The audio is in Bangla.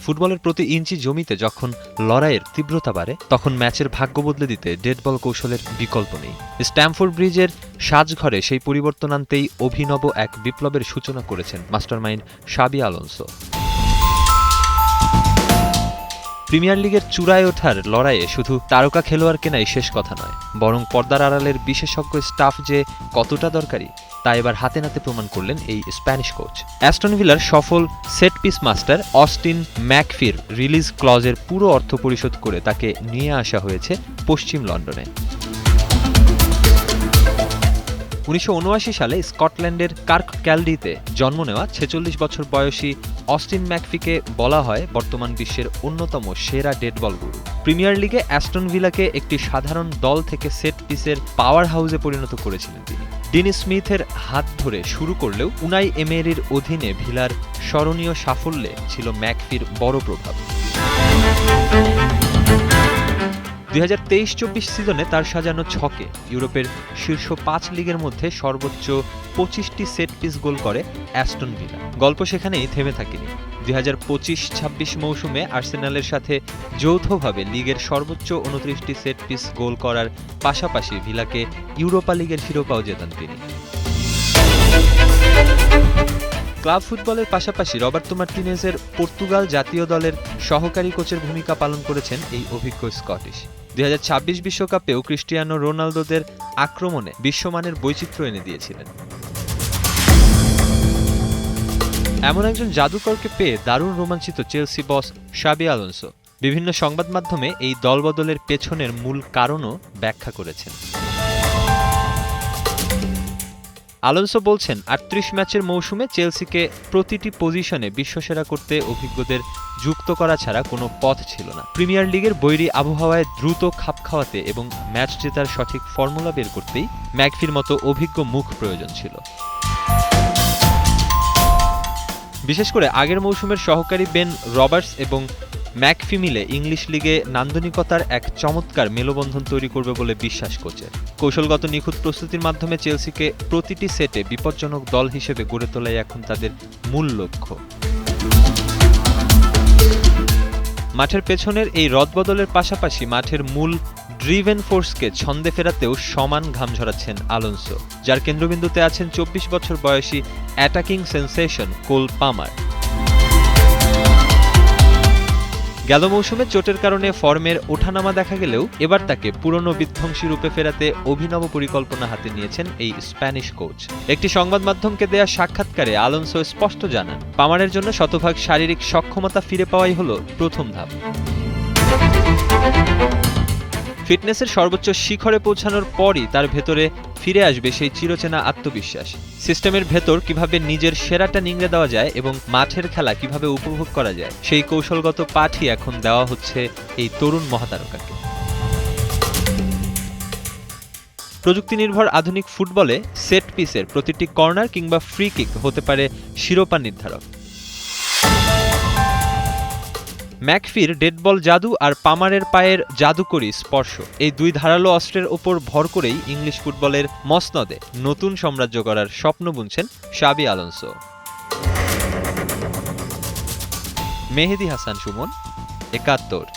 ফুটবলের প্রতি ইঞ্চি জমিতে যখন লড়াইয়ের তীব্রতা বাড়ে তখন ম্যাচের ভাগ্য বদলে দিতে ডেড বল কৌশলের বিকল্প নেই। স্ট্যামফোর্ড ব্রিজের সাজঘরে সেই পরিবর্তন আনতেই অভিনব এক বিপ্লবের সূচনা করেছেন মাস্টারমাইন্ড শাবি আলোনসো। প্রিমিয়ার লিগের চূড়ায় ওঠার লড়াইয়ে শুধু তারকা খেলোয়াড় কেনাই শেষ কথা নয়, বরং পর্দার আড়ালের বিশেষজ্ঞ স্টাফ যে কতটা দরকারি তা এবার হাতে নাতে প্রমাণ করলেন এই স্প্যানিশ কোচ। অ্যাস্টন ভিলার সফল সেট পিস মাস্টার অস্টিন ম্যাকফির রিলিজ ক্লজের পুরো অর্থ পরিশোধ করে তাকে নিয়ে আসা হয়েছে পশ্চিম লন্ডনে। 1979 সালে স্কটল্যান্ডের কার্কক্যালডিতে জন্ম নেওয়া 46 বছর বয়সী অস্টিন ম্যাকফিকে বলা হয় বর্তমান বিশ্বের অন্যতম সেরা ডেড বল গুরু। প্রিমিয়ার লিগে অ্যাস্টন ভিলাকে একটি সাধারণ দল থেকে সেট পিসের পাওয়ার হাউসে পরিণত করেছিলেন তিনি। ডিনি স্মিথের হাত ধরে শুরু করলেও উনাই এমেরির অধীনে ভিলার স্মরণীয় সাফল্যে ছিল ম্যাকফির বড় প্রভাব। 2023-24 সিজনে তার সাজানো ছকে ইউরোপের শীর্ষ 5 লিগের মধ্যে সর্বোচ্চ 25টি সেট পিস গোল করে অ্যাস্টন ভিলা। গল্প সেখানেই থেমে থাকেনি। 2025-26 মৌসুমে আর্সেনালের সাথে যৌথভাবে লিগের সর্বোচ্চ 29টি সেট পিস গোল করার পাশাপাশি ভিলাকে ইউরোপা লিগের শিরোপাও জেতান তিনি। ক্লাব ফুটবলের পাশাপাশি রবার্তো মার্টিনেজের পর্তুগাল জাতীয় দলের সহকারী কোচের ভূমিকা পালন করেছেন এই অভিজ্ঞ স্কটিশ। 2026 বিশ্বকাপেও ক্রিস্টিয়ানো রোনালদোদের আক্রমণে বিশ্বমানের বৈচিত্র্য এনে দিয়েছিলেন। এমন একজন জাদুকরকে পেয়ে দারুণ রোমাঞ্চিত চেলসি বস শাবি আলোনসো বিভিন্ন সংবাদ মাধ্যমে এই দলবদলের পেছনের মূল কারণও ব্যাখ্যা করেছেন। আলোনসো বলছেন, 38 ম্যাচের মৌসুমে চেলসিকে প্রতিটি পজিশনে বিশ্বসেরা করতে অভিজ্ঞদের যুক্ত করা ছাড়া কোনো পথ ছিল না। প্রিমিয়ার লিগের বৈরী আবহাওয়ায় দ্রুত খাপ খাওয়াতে এবং ম্যাচ জেতার সঠিক ফর্মুলা বের করতেই ম্যাকফির মতো অভিজ্ঞ মুখ প্রয়োজন ছিল। বিশেষ করে আগের মৌসুমের সহকারী বেন রবার্টস এবং ম্যাকফি মিলে ইংলিশ লিগে নান্দনিকতার এক চমৎকার মেলবন্ধন তৈরি করবে বলে বিশ্বাস কোচের। কৌশলগত নিখুঁত প্রস্তুতির মাধ্যমে চেলসিকে প্রতিটি সেটে বিপজ্জনক দল হিসেবে গড়ে তোলাই এখন তাদের মূল লক্ষ্য। মাঠের পেছনের এই রদবদলের পাশাপাশি মাঠের মূল ড্রিভেন ফোর্সকে ছন্দে ফেরাতেও সমান ঘাম ঝরাচ্ছেন আলোনসো, যার কেন্দ্রবিন্দুতে আছেন 24 বছর বয়সী অ্যাটাকিং সেন্সেশন কোল পামার। গেল মৌসুমে চোটের কারণে ফর্মের ওঠানামা দেখা গেলেও এবার তাকে পুরনো বিধ্বংসী রূপে ফেরাতে অভিনব পরিকল্পনা হাতে নিয়েছেন এই স্প্যানিশ কোচ। একটি সংবাদ মাধ্যমকে দেয়া সাক্ষাৎকারে আলোনসো স্পষ্ট জানান, পামারের জন্য শতভাগ শারীরিক সক্ষমতা ফিরে পাওয়াই হলো প্রথম ধাপ। ফিটনেসের সর্বোচ্চ শিখরে পৌঁছানোর পরই তার ভেতরে ফিরে আসবে সেই চিরচেনা আত্মবিশ্বাস। সিস্টেমের ভেতর কিভাবে নিজের সেরাটা নিংড়ে দেওয়া যায় এবং মাঠের খেলা কিভাবে উপভোগ করা যায় সেই কৌশলগত পাঠই এখন দেওয়া হচ্ছে এই তরুণ মহাতারকাকে। প্রযুক্তি নির্ভর আধুনিক ফুটবলে সেট পিসের প্রতিটি কর্নার কিংবা ফ্রি কিক হতে পারে শিরোপা নির্ধারক। ম্যাকফির ডেডবল জাদু আর পামারের পায়ের জাদুকরী স্পর্শ, এই দুই ধারালো অস্ত্রের ওপর ভর করেই ইংলিশ ফুটবলের মসনদে নতুন সাম্রাজ্য গড়ার স্বপ্ন বুনছেন শাবি আলোনসো। মেহেদী হাসান সুমন, ৭১।